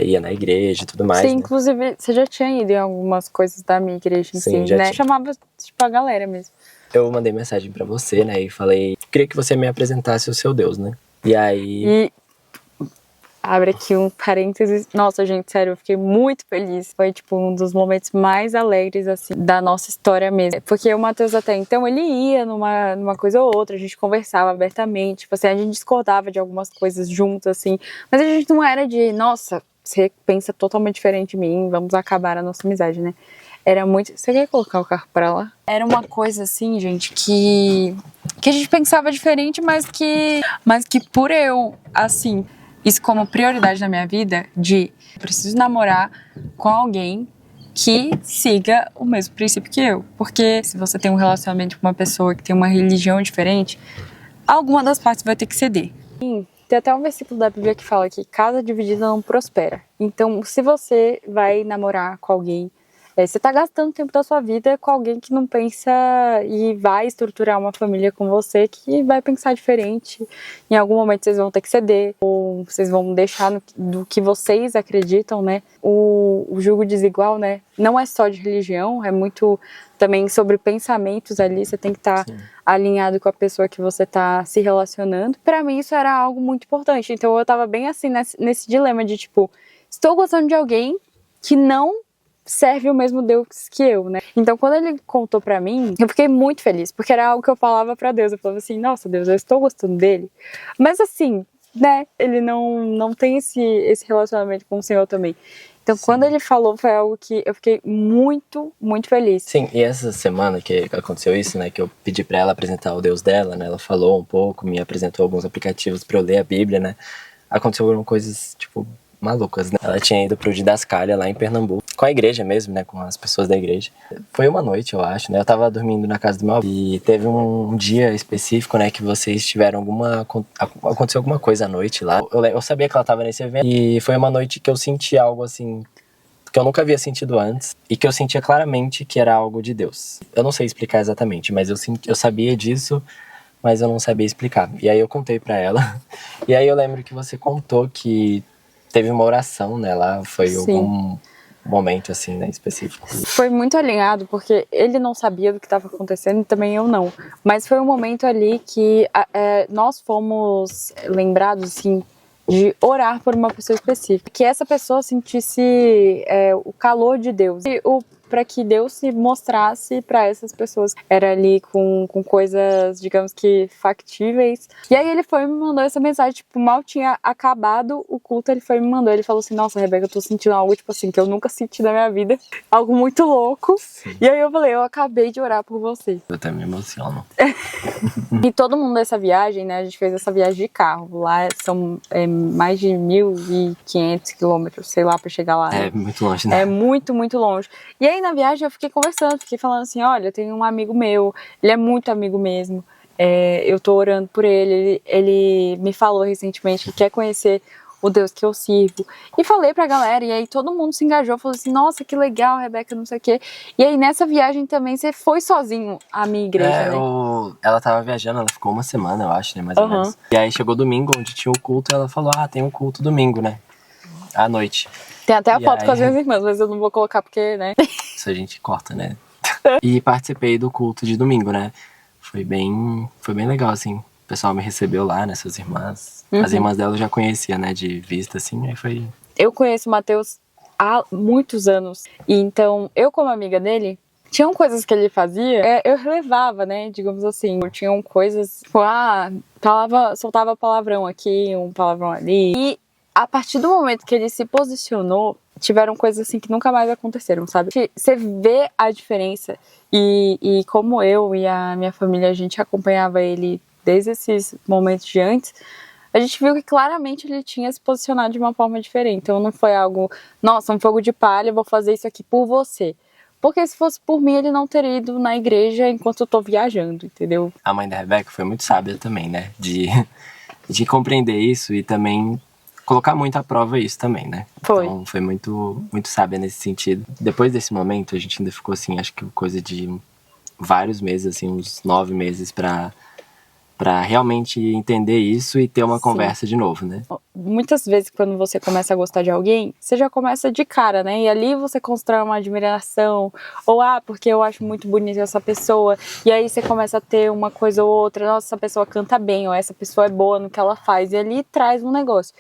ia na igreja e tudo mais. Sim, né? Inclusive, você já tinha ido em algumas coisas da minha igreja em si, né? Tinha. Chamava, tipo, a galera mesmo. Eu mandei mensagem pra você, né, e falei, queria que você me apresentasse o seu Deus, né. E aí... Abre aqui um parênteses. Nossa, gente, sério, eu fiquei muito feliz. Foi, tipo, um dos momentos mais alegres, assim, da nossa história mesmo. Porque o Matheus, até então, ele ia numa coisa ou outra, a gente conversava abertamente. Tipo assim, a gente discordava de algumas coisas juntos, assim. Mas a gente não era de, nossa, você pensa totalmente diferente de mim, vamos acabar a nossa amizade, né? Era muito... Você quer colocar o carro pra lá? Era uma coisa assim, gente, que a gente pensava diferente, mas que por eu, assim, isso como prioridade na minha vida, de preciso namorar com alguém que siga o mesmo princípio que eu. Porque se você tem um relacionamento com uma pessoa que tem uma religião diferente, alguma das partes vai ter que ceder. Tem até um versículo da Bíblia que fala que casa dividida não prospera. Então, se você vai namorar com alguém, você está gastando tempo da sua vida com alguém que não pensa e vai estruturar uma família com você, que vai pensar diferente. Em algum momento vocês vão ter que ceder, ou vocês vão deixar do que vocês acreditam, né? O julgo desigual, né? Não é só de religião, é muito também sobre pensamentos ali. Você tem que estar alinhado com a pessoa que você está se relacionando. Para mim isso era algo muito importante. Então eu estava bem assim nesse dilema de tipo, estou gostando de alguém que não serve o mesmo Deus que eu, né? Então, quando ele contou pra mim, eu fiquei muito feliz, porque era algo que eu falava pra Deus. Eu falava assim, nossa, Deus, eu estou gostando dele. Mas assim, né? Ele não tem esse relacionamento com o Senhor também. Então, quando ele falou, foi algo que eu fiquei muito, muito feliz. Sim, e essa semana que aconteceu isso, né, que eu pedi pra ela apresentar o Deus dela, né, ela falou um pouco, me apresentou alguns aplicativos pra eu ler a Bíblia, né, aconteceram coisas, tipo, malucas, né. Ela tinha ido pro Didascália lá em Pernambuco, com a igreja mesmo, né, com as pessoas da igreja. Foi uma noite, eu acho, né, eu tava dormindo na casa do meu avô e teve um dia específico, né, que vocês tiveram aconteceu alguma coisa à noite lá. Eu sabia que ela tava nesse evento e foi uma noite que eu senti algo assim que eu nunca havia sentido antes e que eu sentia claramente que era algo de Deus. Eu não sei explicar exatamente, mas eu sabia disso, mas eu não sabia explicar. E aí eu contei pra ela. E aí eu lembro que você contou que teve uma oração, né, lá, foi algum momento assim, né, específico. Foi muito alinhado, porque ele não sabia do que estava acontecendo e também eu não. Mas foi um momento ali que nós fomos lembrados, assim, de orar por uma pessoa específica, que essa pessoa sentisse o calor de Deus e para que Deus se mostrasse para essas pessoas. Era ali com coisas, digamos que factíveis. E aí ele foi e me mandou essa mensagem, tipo, mal tinha acabado o culto, ele foi e me mandou. Ele falou assim, nossa, Rebeca, eu tô sentindo algo, tipo assim, que eu nunca senti na minha vida. Algo muito louco. Sim. E aí eu falei, eu acabei de orar por você. Eu até me emociono. E todo mundo dessa viagem, né, a gente fez essa viagem de carro. Lá são mais de 1.500 quilômetros, sei lá, pra chegar lá. É muito longe, né? É muito, muito longe. E aí na viagem eu fiquei conversando, fiquei falando assim, olha, eu tenho um amigo meu, ele é muito amigo mesmo, eu tô orando por ele me falou recentemente que quer conhecer o Deus que eu sirvo. E falei pra galera, e aí todo mundo se engajou, falou assim, nossa, que legal, Rebeca, não sei o quê. E aí nessa viagem também você foi sozinho à minha igreja, né? Ela tava viajando, ela ficou uma semana, eu acho, né, mais ou menos. E aí chegou domingo, onde tinha o culto, ela falou, tem um culto domingo, né, à noite. Tem até a foto com as minhas irmãs, mas eu não vou colocar porque, né? Isso a gente corta, né? E participei do culto de domingo, né? Foi bem legal, assim. O pessoal me recebeu lá, né? Suas irmãs. As irmãs dela eu já conhecia, né? De vista, assim. Aí foi... Eu conheço o Matheus há muitos anos. E então, eu como amiga dele, tinham coisas que ele fazia, eu relevava, né? Digamos assim. Tinham coisas, tipo, soltava palavrão aqui, um palavrão ali. E a partir do momento que ele se posicionou, tiveram coisas assim que nunca mais aconteceram, sabe? Você vê a diferença e como eu e a minha família, a gente acompanhava ele desde esses momentos de antes, a gente viu que claramente ele tinha se posicionado de uma forma diferente. Então não foi algo, nossa, um fogo de palha, eu vou fazer isso aqui por você. Porque se fosse por mim, ele não teria ido na igreja enquanto eu tô viajando, entendeu? A mãe da Rebeca foi muito sábia também, né? De compreender isso e também colocar muito à prova isso também, né? Foi. Então foi muito, muito sábia nesse sentido. Depois desse momento, a gente ainda ficou assim, acho que coisa de vários meses, assim, uns 9 meses pra realmente entender isso e ter uma conversa de novo, né? Muitas vezes quando você começa a gostar de alguém, você já começa de cara, né? E ali você constrói uma admiração, ou porque eu acho muito bonita essa pessoa, e aí você começa a ter uma coisa ou outra, nossa, essa pessoa canta bem, ou essa pessoa é boa no que ela faz, e ali traz um negócio.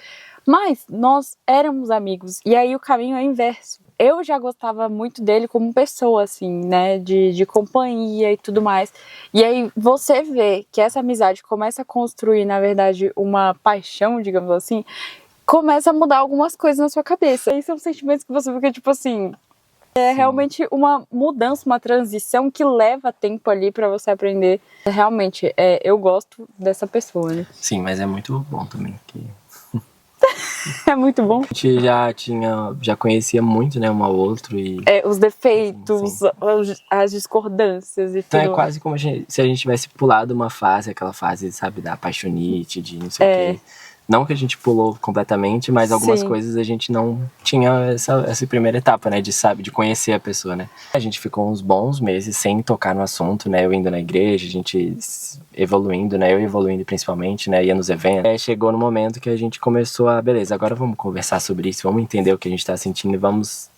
Mas nós éramos amigos, e aí o caminho é inverso. Eu já gostava muito dele como pessoa, assim, né, de companhia e tudo mais. E aí você vê que essa amizade começa a construir, na verdade, uma paixão, digamos assim, começa a mudar algumas coisas na sua cabeça. E são sentimentos que você fica, tipo assim, É realmente uma mudança, uma transição que leva tempo ali pra você aprender. Realmente, eu gosto dessa pessoa, né? Sim, mas é muito bom também. Que É muito bom. a gente já conhecia muito, né, um ao outro e... Os defeitos, Sim. as discordâncias e Então é tudo. quase como se a gente tivesse pulado uma fase, aquela fase, sabe, da apaixonite, de não sei o quê. Não que a gente pulou completamente, mas algumas Sim. coisas a gente não tinha essa primeira etapa, né, de conhecer a pessoa, né. A gente ficou uns bons meses sem tocar no assunto, né, eu indo na igreja, a gente evoluindo, né, eu evoluindo principalmente, né, ia nos eventos. Chegou no momento que a gente começou beleza, agora vamos conversar sobre isso, vamos entender o que a gente tá sentindo e vamos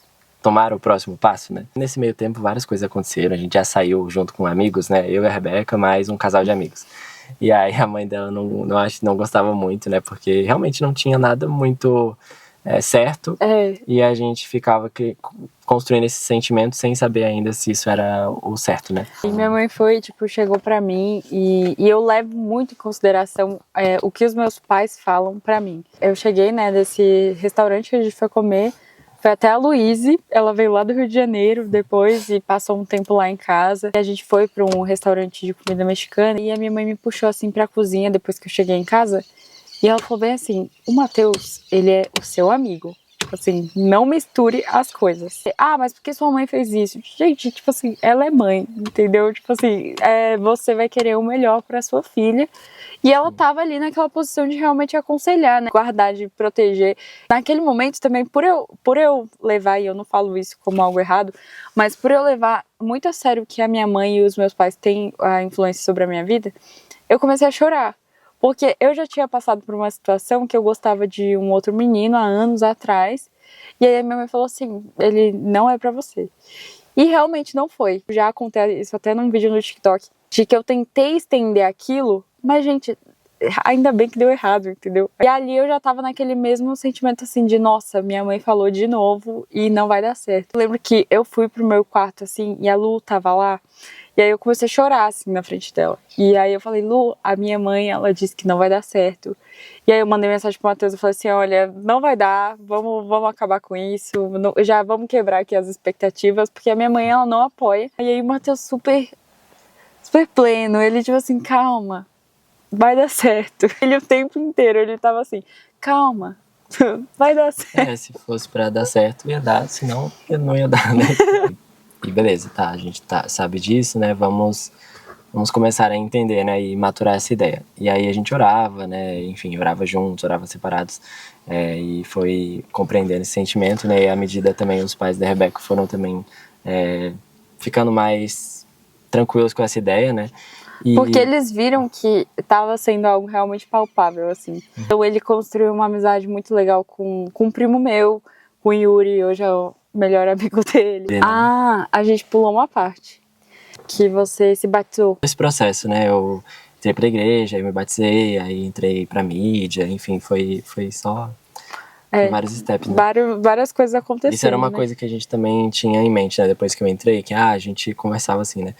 tomar o próximo passo, né. Nesse meio tempo, várias coisas aconteceram, a gente já saiu junto com amigos, né, eu e a Rebeca, mais um casal de amigos. E aí a mãe dela não gostava muito, né? Porque realmente não tinha nada muito certo. E a gente ficava construindo esse sentimento sem saber ainda se isso era o certo, né? E minha mãe chegou pra mim e eu levo muito em consideração o que os meus pais falam pra mim. Eu cheguei, né, desse restaurante que a gente foi comer. Foi até a Luíse, ela veio lá do Rio de Janeiro depois e passou um tempo lá em casa. E a gente foi para um restaurante de comida mexicana e a minha mãe me puxou assim pra cozinha depois que eu cheguei em casa. E ela falou bem assim, o Matheus, ele é o seu amigo. Tipo assim, não misture as coisas. Mas por que sua mãe fez isso? Gente, tipo assim, ela é mãe, entendeu? Tipo assim, você vai querer o melhor pra sua filha. E ela tava ali naquela posição de realmente aconselhar, né? Guardar, de proteger. Naquele momento também, por eu levar, e eu não falo isso como algo errado, mas por eu levar muito a sério que a minha mãe e os meus pais têm a influência sobre a minha vida, eu comecei a chorar. Porque eu já tinha passado por uma situação que eu gostava de um outro menino há anos atrás. E aí a minha mãe falou assim, ele não é pra você. E realmente não foi. Já acontece isso até num vídeo no TikTok, de que eu tentei estender aquilo, mas, gente, ainda bem que deu errado, entendeu? E ali eu já tava naquele mesmo sentimento assim de, nossa, minha mãe falou de novo e não vai dar certo. Eu lembro que eu fui pro meu quarto assim e a Lu tava lá. E aí eu comecei a chorar, assim, na frente dela. E aí eu falei, Lu, a minha mãe, ela disse que não vai dar certo. E aí eu mandei mensagem pro Matheus e falei assim, olha, não vai dar, vamos acabar com isso, já vamos quebrar aqui as expectativas, porque a minha mãe, ela não apoia. E aí o Matheus super pleno, ele tipo assim, calma, vai dar certo. Ele o tempo inteiro, ele tava assim, calma, vai dar certo. Se fosse pra dar certo, ia dar, senão não ia dar, né? E beleza, tá, a gente sabe disso, né, vamos começar a entender, né, e maturar essa ideia. E aí a gente orava, né, enfim, orava juntos, orava separados, e foi compreendendo esse sentimento, né, e à medida também os pais da Rebeca foram também ficando mais tranquilos com essa ideia, né. Porque eles viram que estava sendo algo realmente palpável, assim. Então ele construiu uma amizade muito legal com um primo meu, com o Yuri, hoje é o melhor amigo dele. A gente pulou uma parte, que você se batizou. Esse processo, né, eu entrei pra igreja, aí me batizei, aí entrei pra mídia, enfim, foi só vários steps, né? Várias coisas aconteceram. Isso era uma coisa que a gente também tinha em mente, né, depois que eu entrei, que a gente conversava assim, né,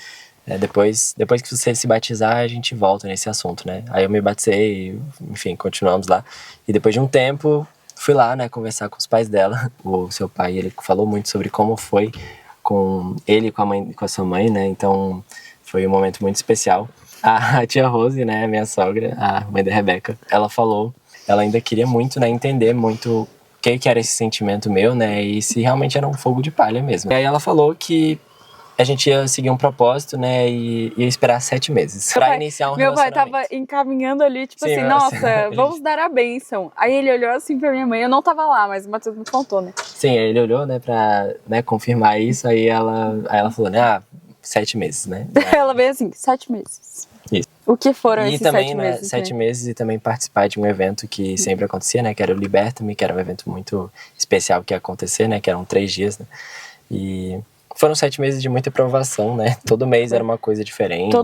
depois que você se batizar, a gente volta nesse assunto, né, aí eu me batizei, enfim, continuamos lá, e depois de um tempo, fui lá, né, conversar com os pais dela, o seu pai, ele falou muito sobre como foi com ele, com a sua mãe, né, então foi um momento muito especial. A tia Rose, né, minha sogra, a mãe da Rebeca, ela ainda queria muito, né, entender muito o que era esse sentimento meu, né, e se realmente era um fogo de palha mesmo. E aí ela falou que a gente ia seguir um propósito, né, e ia esperar 7 meses pra iniciar um relacionamento. Meu pai tava encaminhando ali, tipo assim, nossa, vamos dar a bênção. Aí ele olhou assim pra minha mãe, eu não tava lá, mas o Matheus me contou, né? Sim, aí ele olhou, né, pra confirmar isso, aí ela falou, né, 7 meses, né. Ela veio assim, 7 meses. Isso. O que foram esses também, 7 né, meses? 7 meses e também participar de um evento que sempre acontecia, né, que era o Liberta-me, que era um evento muito especial que ia acontecer, né, que eram 3 dias, né, e foram 7 meses de muita provação, né, todo mês era uma coisa diferente,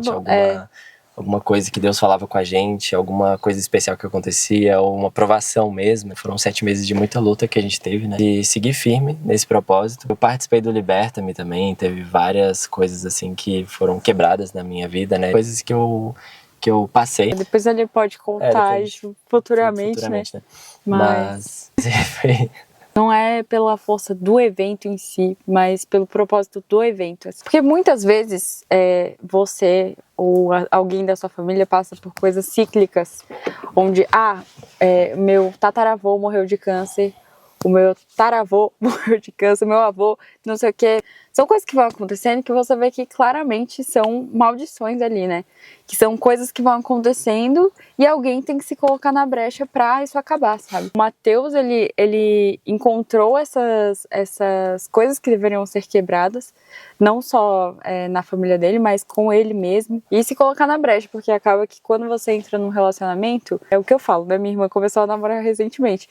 alguma coisa que Deus falava com a gente, alguma coisa especial que acontecia, ou uma provação mesmo. Foram 7 meses de muita luta que a gente teve, né, e seguir firme nesse propósito. Eu participei do Liberta-me também, teve várias coisas assim que foram quebradas na minha vida, né, coisas que eu passei. Depois ele pode contar isso futuramente, né? Mas Não é pela força do evento em si, mas pelo propósito do evento. Porque muitas vezes você ou alguém da sua família passa por coisas cíclicas, onde, meu tataravô morreu de câncer, o meu taravô morreu de câncer, meu avô, não sei o quê. São coisas que vão acontecendo que você vê que claramente são maldições ali, né? Que são coisas que vão acontecendo e alguém tem que se colocar na brecha pra isso acabar, sabe? O Mateus, ele encontrou essas coisas que deveriam ser quebradas, não só na família dele, mas com ele mesmo. E se colocar na brecha, porque acaba que quando você entra num relacionamento, é o que eu falo, né? Minha irmã começou a namorar recentemente.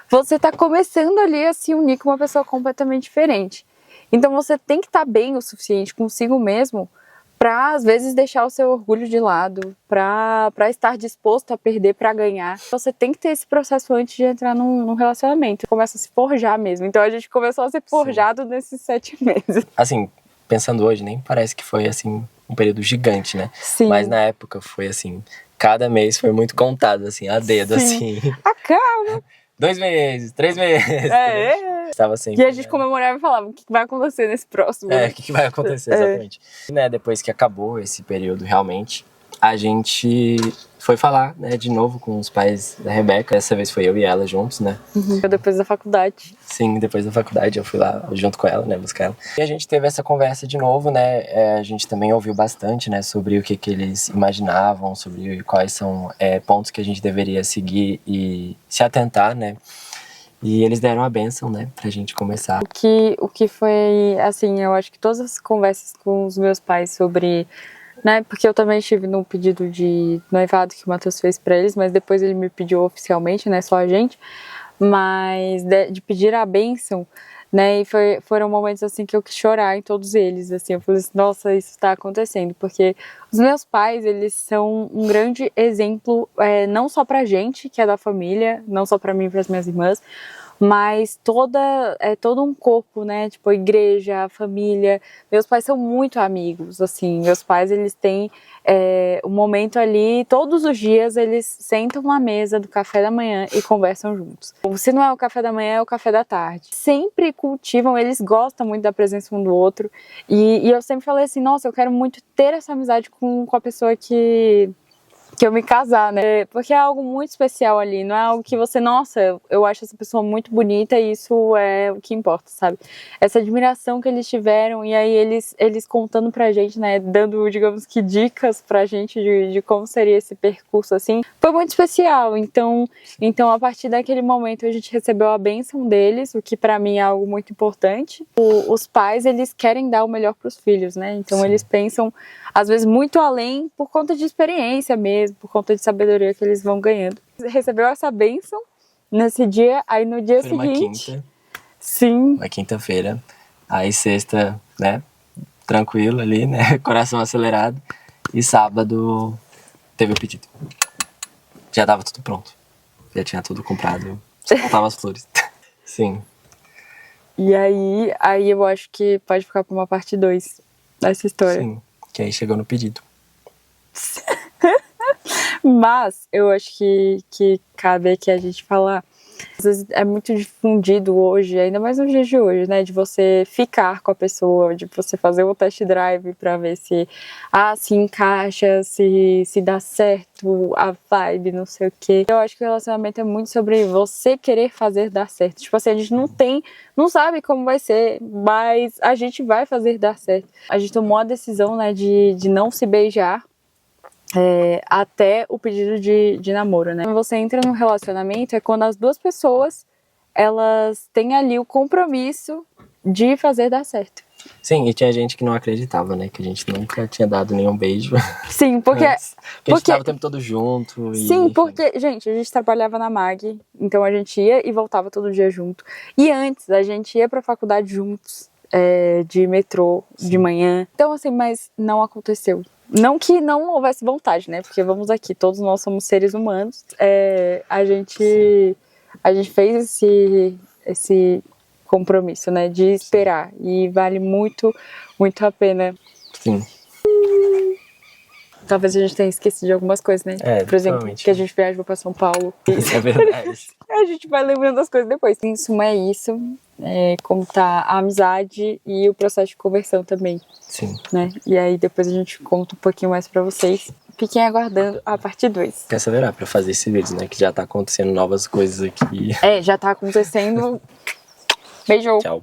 Você tá começando ali a se unir com uma pessoa completamente diferente. Então você tem que estar bem o suficiente consigo mesmo para às vezes deixar o seu orgulho de lado, para estar disposto a perder para ganhar. Você tem que ter esse processo antes de entrar num relacionamento. Começa a se forjar mesmo. Então a gente começou a ser forjado nesses 7 meses. Assim, pensando hoje, nem parece que foi assim um período gigante, né? Sim. Mas na época foi assim, cada mês foi muito contado, assim, a dedo, Sim. assim. Acaba! 2 meses, 3 meses. Estava sempre, E a gente comemorava e falava, o que vai acontecer nesse próximo? o que vai acontecer, exatamente. E, né, depois que acabou esse período, realmente, a gente foi falar, né, de novo com os pais da Rebeca. Dessa vez foi eu e ela juntos, né? Depois da faculdade. Sim, depois da faculdade eu fui lá junto com ela, né, buscar ela. E a gente teve essa conversa de novo, né, a gente também ouviu bastante, né, sobre o que eles imaginavam, sobre quais são pontos que a gente deveria seguir e se atentar, né. E eles deram a bênção, né, pra gente começar. O que foi, assim, eu acho que todas as conversas com os meus pais sobre, né, porque eu também estive num pedido de noivado que o Matheus fez pra eles, mas depois ele me pediu oficialmente, né, só a gente, mas de pedir a bênção, né, e foram momentos, assim, que eu quis chorar em todos eles, assim, eu falei assim, nossa, isso tá acontecendo, porque os meus pais, eles são um grande exemplo, não só pra gente, que é da família, não só pra mim e pras minhas irmãs, mas todo um corpo, né, tipo a igreja, a família. Meus pais são muito amigos, assim, meus pais, eles têm um momento ali, todos os dias eles sentam à mesa do café da manhã e conversam juntos. Se não é o café da manhã, é o café da tarde. Sempre cultivam, eles gostam muito da presença um do outro, e eu sempre falei assim, nossa, eu quero muito ter essa amizade com a pessoa que eu me casar, né? Porque é algo muito especial ali, não é algo que você, nossa, eu acho essa pessoa muito bonita e isso é o que importa, sabe? Essa admiração que eles tiveram e aí eles contando pra gente, né, dando, digamos que dicas pra gente de como seria esse percurso, assim, foi muito especial. Então a partir daquele momento a gente recebeu a bênção deles, o que pra mim é algo muito importante. Os pais, eles querem dar o melhor pros filhos, né? Então Sim. Eles pensam, às vezes, muito além por conta de experiência mesmo, por conta de sabedoria que eles vão ganhando. Recebeu essa bênção nesse dia, aí no dia Foi seguinte... uma quinta. Sim. Uma quinta-feira. Aí sexta, né, tranquilo ali, né, coração acelerado. E sábado teve o pedido. Já tava tudo pronto. Já tinha tudo comprado. Só faltava as flores. Sim. E aí eu acho que pode ficar pra uma parte 2 dessa história. Sim, que aí chegou no pedido. Mas eu acho que cabe aqui a gente falar. Às vezes é muito difundido hoje, ainda mais nos dias de hoje, né? De você ficar com a pessoa, de você fazer o test drive pra ver se encaixa, se dá certo, a vibe, não sei o quê. Eu acho que o relacionamento é muito sobre você querer fazer dar certo. Tipo assim, a gente não sabe como vai ser, mas a gente vai fazer dar certo. A gente tomou a decisão, né, de não se beijar. Até o pedido de namoro, né? Quando você entra num relacionamento é quando as duas pessoas elas têm ali o compromisso de fazer dar certo. Sim, e tinha gente que não acreditava, né? Que a gente nunca tinha dado nenhum beijo. Sim, porque a gente tava o tempo todo junto. Sim, enfim. porque, gente, a gente trabalhava na MAG, então a gente ia e voltava todo dia junto. E antes, a gente ia pra faculdade juntos, de metrô, de manhã. Então, assim, mas não aconteceu. Não que não houvesse vontade, né? Porque vamos aqui, todos nós somos seres humanos. A gente fez esse compromisso, né? De esperar. E vale muito, muito a pena. Sim. talvez a gente tenha esquecido de algumas coisas, né? Por exemplo, provavelmente. que a gente viajou pra São Paulo. Isso é verdade. A gente vai lembrando das coisas depois. Em suma, é isso. Como tá a amizade e o processo de conversão também, Sim. né? E aí depois a gente conta um pouquinho mais pra vocês. Fiquem aguardando a parte 2. Perseverar pra fazer esse vídeo, né? Que já tá acontecendo novas coisas aqui. Já tá acontecendo. Beijo! Tchau.